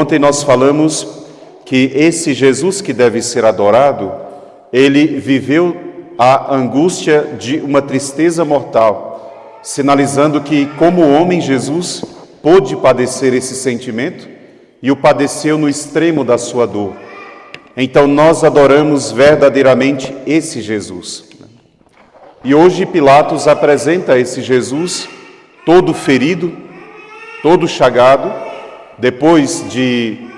Ontem nós falamos que esse Jesus que deve ser adorado, ele viveu a angústia de uma tristeza mortal, sinalizando que, como homem, Jesus pôde padecer esse sentimento e o padeceu no extremo da sua dor. Então nós adoramos verdadeiramente esse Jesus. E hoje Pilatos apresenta esse Jesus todo ferido, todo chagado, depois de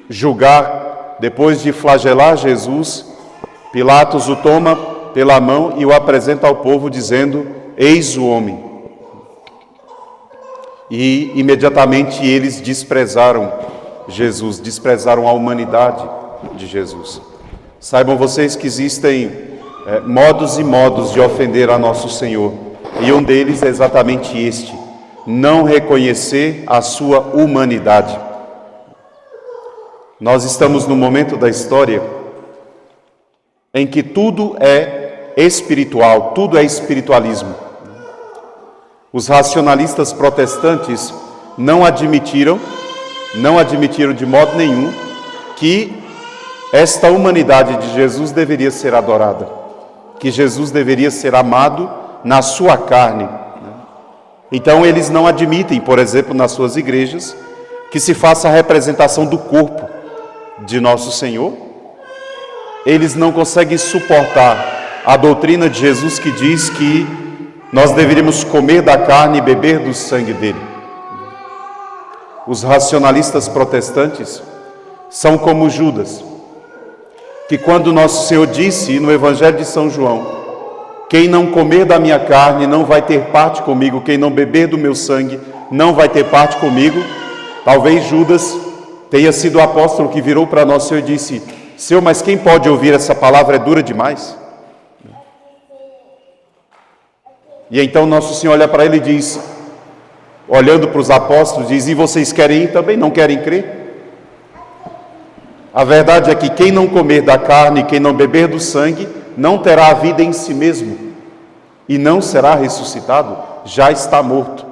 julgar, depois de flagelar Jesus, Pilatos o toma pela mão e o apresenta ao povo dizendo: eis o homem. E imediatamente eles desprezaram Jesus, desprezaram a humanidade de Jesus. Saibam vocês que existem modos e modos de ofender a nosso Senhor, e um deles é exatamente este: não reconhecer a sua humanidade. Nós estamos num momento da história em que tudo é espiritual, tudo é espiritualismo. Os racionalistas protestantes não admitiram de modo nenhum que esta humanidade de Jesus deveria ser adorada, que Jesus deveria ser amado na sua carne. Então eles não admitem, por exemplo, nas suas igrejas, que se faça a representação do corpo de nosso Senhor. Eles não conseguem suportar a doutrina de Jesus que diz que nós deveríamos comer da carne e beber do sangue dele. Os racionalistas protestantes são como Judas, que quando nosso Senhor disse no Evangelho de São João: quem não comer da minha carne não vai ter parte comigo, quem não beber do meu sangue não vai ter parte comigo, talvez Judas tenha sido o apóstolo que virou para nosso Senhor e disse: Senhor, mas quem pode ouvir essa palavra? É dura demais. E então nosso Senhor olha para ele e diz, olhando para os apóstolos, diz: e vocês querem ir também? Não querem crer? A verdade é que quem não comer da carne, quem não beber do sangue, não terá a vida em si mesmo e não será ressuscitado, já está morto.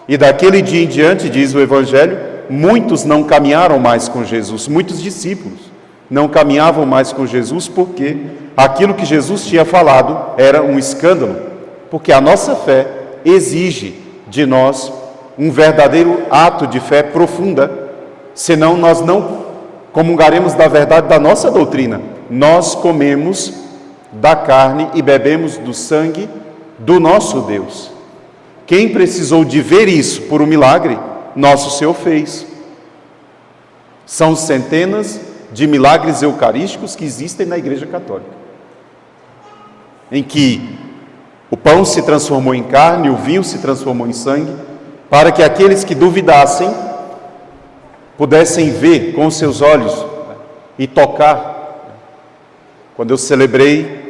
E daquele dia em diante, diz o Evangelho, muitos não caminharam mais com Jesus, muitos discípulos não caminhavam mais com Jesus, porque aquilo que Jesus tinha falado era um escândalo, porque a nossa fé exige de nós um verdadeiro ato de fé profunda, senão nós não comungaremos da verdade da nossa doutrina. Nós comemos da carne e bebemos do sangue do nosso Deus. Quem precisou de ver isso por um milagre, nosso Senhor fez. São centenas de milagres eucarísticos que existem na Igreja Católica, em que o pão se transformou em carne, o vinho se transformou em sangue, para que aqueles que duvidassem pudessem ver com os seus olhos e tocar. Quando eu celebrei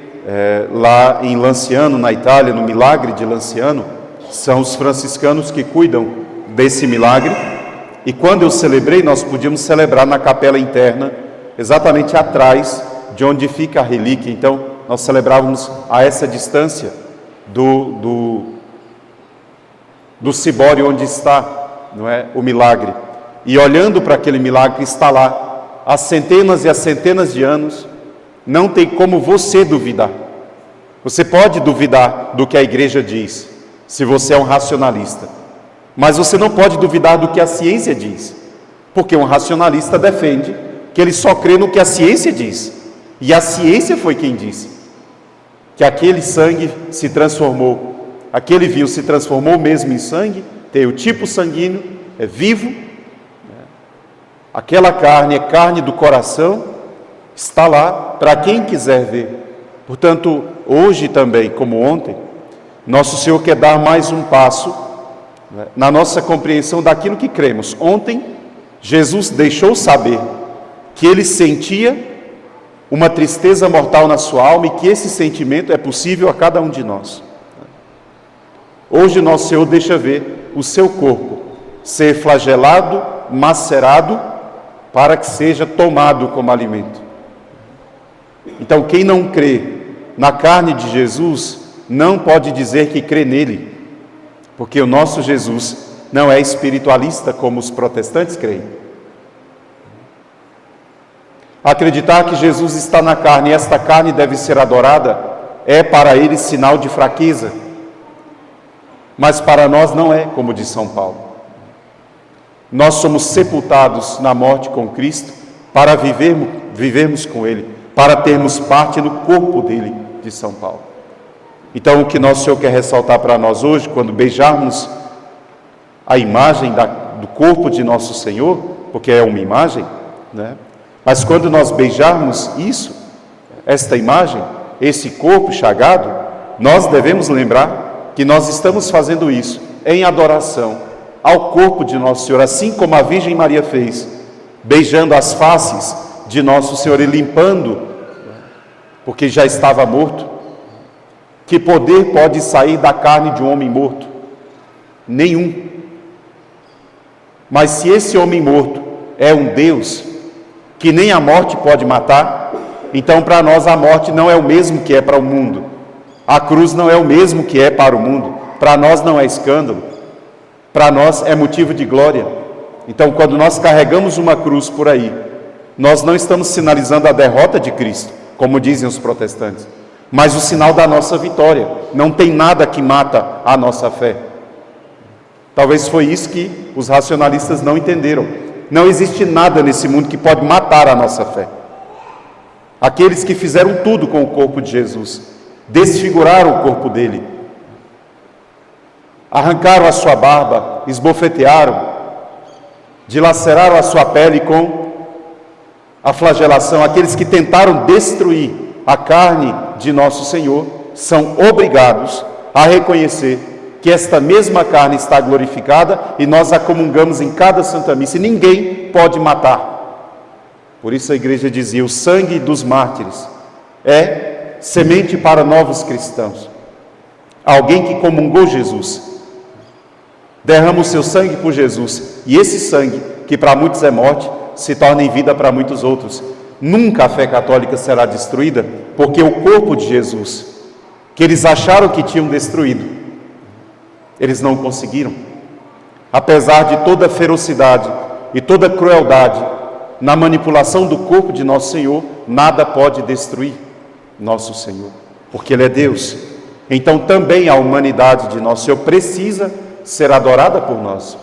lá em Lanciano, na Itália, no milagre de Lanciano, são os franciscanos que cuidam desse milagre, e quando eu celebrei, nós podíamos celebrar na capela interna, exatamente atrás de onde fica a relíquia. Então nós celebrávamos a essa distância do cibório onde está, não é, o milagre, e olhando para aquele milagre que está lá há centenas e há centenas de anos, não tem como você duvidar. Você pode duvidar do que a igreja diz, se você é um racionalista, mas você não pode duvidar do que a ciência diz, porque um racionalista defende que ele só crê no que a ciência diz, e a ciência foi quem disse que aquele sangue se transformou, aquele vinho se transformou mesmo em sangue, tem o tipo sanguíneo, é vivo, aquela carne é carne do coração, está lá para quem quiser ver. Portanto, hoje também, como ontem, nosso Senhor quer dar mais um passo na nossa compreensão daquilo que cremos. Ontem, Jesus deixou saber que ele sentia uma tristeza mortal na sua alma e que esse sentimento é possível a cada um de nós. Hoje nosso Senhor deixa ver o seu corpo ser flagelado, macerado, para que seja tomado como alimento. Então quem não crê na carne de Jesus, não pode dizer que crê nele, porque o nosso Jesus não é espiritualista como os protestantes creem. Acreditar que Jesus está na carne e esta carne deve ser adorada é para eles sinal de fraqueza. Mas para nós não é, como diz São Paulo. Nós somos sepultados na morte com Cristo para vivermos com Ele, para termos parte no corpo dele, de São Paulo. Então, o que nosso Senhor quer ressaltar para nós hoje, quando beijarmos a imagem do corpo de nosso Senhor, porque é uma imagem, né? Mas quando nós beijarmos esta imagem, esse corpo chagado, nós devemos lembrar que nós estamos fazendo isso em adoração ao corpo de nosso Senhor, assim como a Virgem Maria fez, beijando as faces de nosso Senhor e limpando, porque já estava morto. Que poder pode sair da carne de um homem morto? Nenhum. Mas se esse homem morto é um Deus, que nem a morte pode matar, então para nós a morte não é o mesmo que é para o mundo. A cruz não é o mesmo que é para o mundo. Para nós não é escândalo. Para nós é motivo de glória. Então, quando nós carregamos uma cruz por aí, nós não estamos sinalizando a derrota de Cristo, como dizem os protestantes, mas o sinal da nossa vitória. Não tem nada que mata a nossa fé. Talvez foi isso que os racionalistas não entenderam. Não existe nada nesse mundo que pode matar a nossa fé. Aqueles que fizeram tudo com o corpo de Jesus, desfiguraram o corpo dele, arrancaram a sua barba, esbofetearam, dilaceraram a sua pele com a flagelação. Aqueles que tentaram destruir a carne de nosso Senhor são obrigados a reconhecer que esta mesma carne está glorificada e nós a comungamos em cada Santa Missa e ninguém pode matar. Por isso a igreja dizia: o sangue dos mártires é semente para novos cristãos. Alguém que comungou Jesus, derrama o seu sangue por Jesus, e esse sangue, que para muitos é morte, se torna em vida para muitos outros. Nunca a fé católica será destruída, porque o corpo de Jesus, que eles acharam que tinham destruído, eles não conseguiram. Apesar de toda a ferocidade e toda a crueldade na manipulação do corpo de nosso Senhor, nada pode destruir nosso Senhor, porque Ele é Deus. Então também a humanidade de nosso Senhor precisa ser adorada por nós,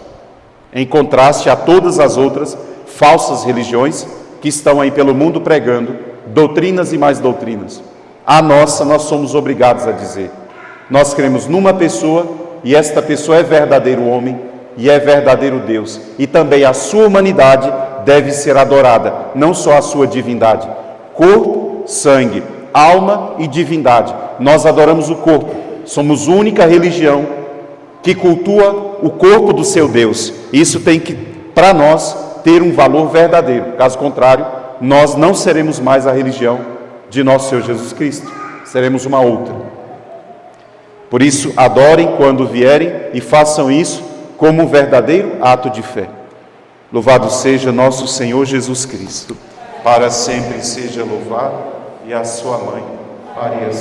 em contraste a todas as outras falsas religiões que estão aí pelo mundo pregando doutrinas e mais doutrinas. A nossa, nós somos obrigados a dizer: nós cremos numa pessoa, e esta pessoa é verdadeiro homem e é verdadeiro Deus, e também a sua humanidade deve ser adorada, não só a sua divindade. Corpo, sangue, alma e divindade. Nós adoramos o corpo, somos a única religião que cultua o corpo do seu Deus. Isso tem que, para nós, ter um valor verdadeiro. Caso contrário, nós não seremos mais a religião de nosso Senhor Jesus Cristo, seremos uma outra. Por isso, adorem quando vierem e façam isso como um verdadeiro ato de fé. Louvado seja nosso Senhor Jesus Cristo. Para sempre seja louvado, e a sua mãe, Maria.